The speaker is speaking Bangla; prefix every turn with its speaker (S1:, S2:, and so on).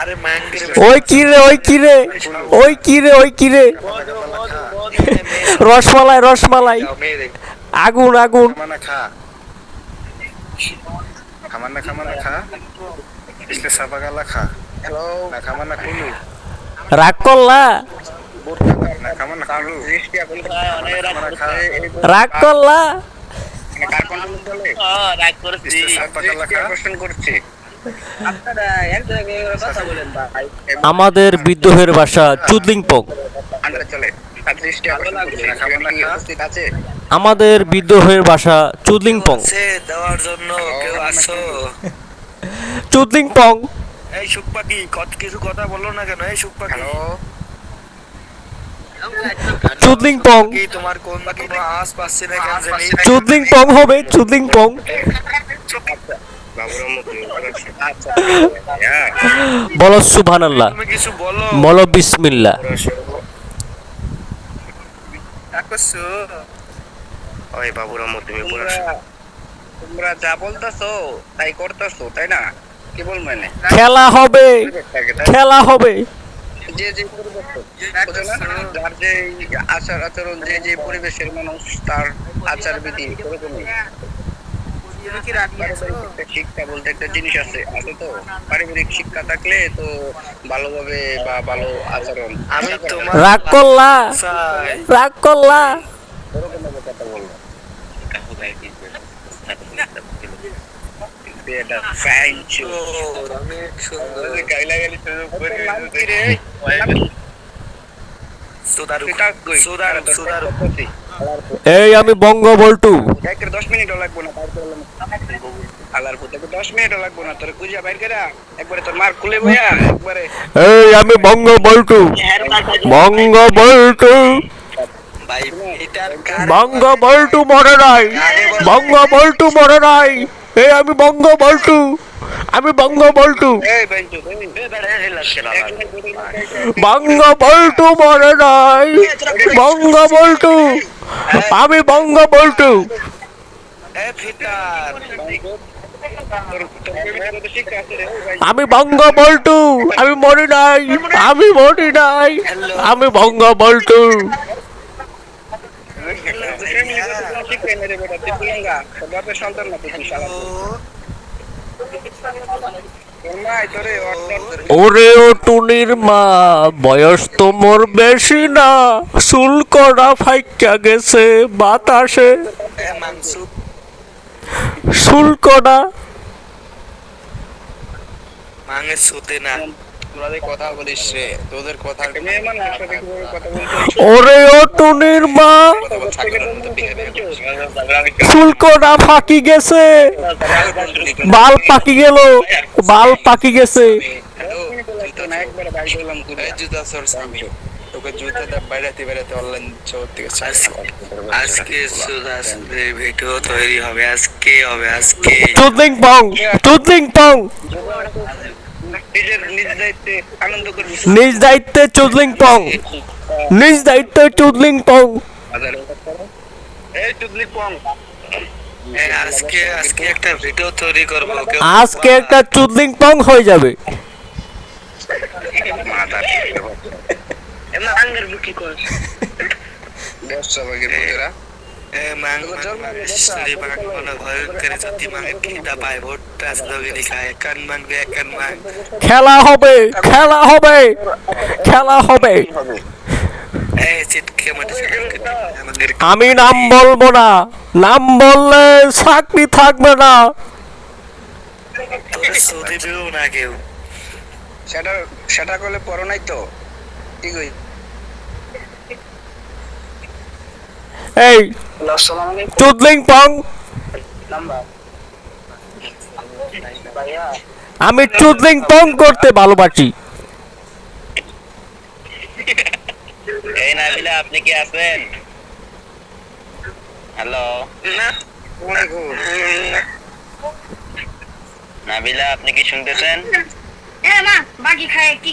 S1: আরে মাঙ্গের
S2: ওই কি রে, ওই কি রে, ওই কি রে, ওই কি রে? রসমালাই, রসমালাই, আগুন, আগুন।
S3: খামানা খা, খামানা খা, इसलिए साबागाला खा, ना खामाना कुलू,
S2: রাগ করলা,
S3: ना खामाना कुलू, खामाना खा,
S2: রাগ করলা।
S3: इसलिए साबागाला खा।
S2: আমাদের বিদ্রোহের ভাষা চুদলিংপং।
S3: ना खामाना खा,
S2: আমাদের বিদ্রোহের ভাষা চুদলিংপং।
S1: দেওয়ার জন্য কেউ আসো।
S2: চুদলিংপং।
S1: এই সুখ পাখি কিছু কথা বলো না কেন? এই সুখ পাখি,
S2: চুদলিংপং,
S1: কি তোমার কোনো আওয়াজ পাচ্ছি না কেন জানি?
S2: চুদলিংপং হবে, চুদলিংপং। বলো সুবহানাল্লাহ,
S1: তুমি কিছু বলো।
S2: বলো বিসমিল্লাহ।
S3: ওই বাবুর আম্মু তুমি
S4: তোমরা যা বলতেছো তাই করতেছো, তাই না? কি বলবো মানে
S2: খেলা হবে, খেলা হবে।
S4: যে যে পরিবর্তন, বুঝো না? যার যে আচার আচরণ, যে যে পরিবেশের মানুষ, তার আচার বিধি ওরকমই। পারিবারিক শিক্ষা বলতে একটা জিনিস আছে আছে তো, পারিবারিক শিক্ষা থাকলে তো ভালোভাবে বা ভালো আচরণ।
S1: আমি তোমার
S2: রাগ করলা,
S1: চাই।
S2: রাগ করলা।
S4: ওরকম ভাবে কথা বলবো। এটা ফাইন ছিল।
S1: অনেক সুন্দর।
S4: গাইলাগালি শুরু করে রে।
S1: সুদারু
S4: এটা কই?
S1: সুদারু সুদারু।
S2: এই আমি বঙ্গ বল্টু।
S4: একের 10 মিনিটও লাগবে না, বাইর করলাম। আলার পুতে 10 মিনিটও লাগবে না, তোর কুজা বাইর করে একবারে তোর মার খুলে বইয়া একবারে।
S2: এই আমি বঙ্গ বল্টু, বঙ্গ বল্টু,
S1: ভাই এটার
S2: বঙ্গ বল্টু মরে নাই, বঙ্গ বল্টু মরে নাই। এই আমি বঙ্গ বল্টু, আমি বঙ্গ বল্টু,
S4: এই বাইঞ্চো
S2: বঙ্গ বল্টু মরে নাই, বঙ্গ বল্টু, আমি বঙ্গ বল্টু।
S1: এ ফিটার
S2: আমি বঙ্গ বল্টু, আমি মরি নাই, আমি মরি নাই, আমি বঙ্গ বল্টু।
S4: সন্তান না তুই শালা।
S2: ওরে ও টুনির মা, বয়স তো মোর বেশি না, চুল করা ফাইকা গেছে বাতাসে,
S1: এ মাংসু
S2: চুল করা।
S1: মাঙে সুতে না।
S4: তোরা কথা বলিস রে, তোদের কথা মেয়ে মানুষের সাথে কিভাবে কথা বলতে
S2: ওরে ও টুনির মা, চুল করা ফাঁকি গেছে, বাল পাকি গেল, বাল পাকি গেছে।
S4: তোকে জুতা বাইরাতে বাইরাতে অনলাইন জগৎ থেকে
S1: আজকে সুদা সুদে ভিডিও তৈরি হবে, আজকে হবে আজকে।
S2: চুদলিং পং, চুদলিং পং।
S4: নিজের নিজ দায়িত্বে আনন্দ করবি।
S2: নিজ দায়িত্বে চুদলিং পং, নিজ দায়িত্বে চুদলিং পং।
S4: এই চুদলি পং,
S1: আজকে আজকে একটা ভিডিও তৈরি করব।
S2: আজকে একটা চুদলিং পং হয়ে যাবে।
S4: এমন আঙ্গের বুকি কর ব্যবসা বাগের বুকেরা।
S1: এ মাং সরি বাং কোন ভয় করে যদি মাঙের কিটা পায় ভোটটা আসলে লিখায় কান মাংবে কান মাং।
S2: খেলা হবে, খেলা হবে, খেলা হবে।
S1: এই চিটকে মাটি আমাদের
S2: আমি নাম বলবো না, নাম বললে চাকরি থাকবে না।
S1: তোদের সুদি দিও না কেউ।
S4: সেটা সেটা করলে পড়ো নাই তো ঠিক হই।
S2: এই
S4: আসসালামু আলাইকুম।
S2: চুদলিং পং,
S4: নাম্বার ভাইয়া
S2: আমি চুদলিং পং করতে ভালোবাসি।
S4: এই নাবিলা আপনি কি আছেন? হ্যালো না নাবিলা আপনি কি শুনতেছেন?
S5: না বাকি খায় কি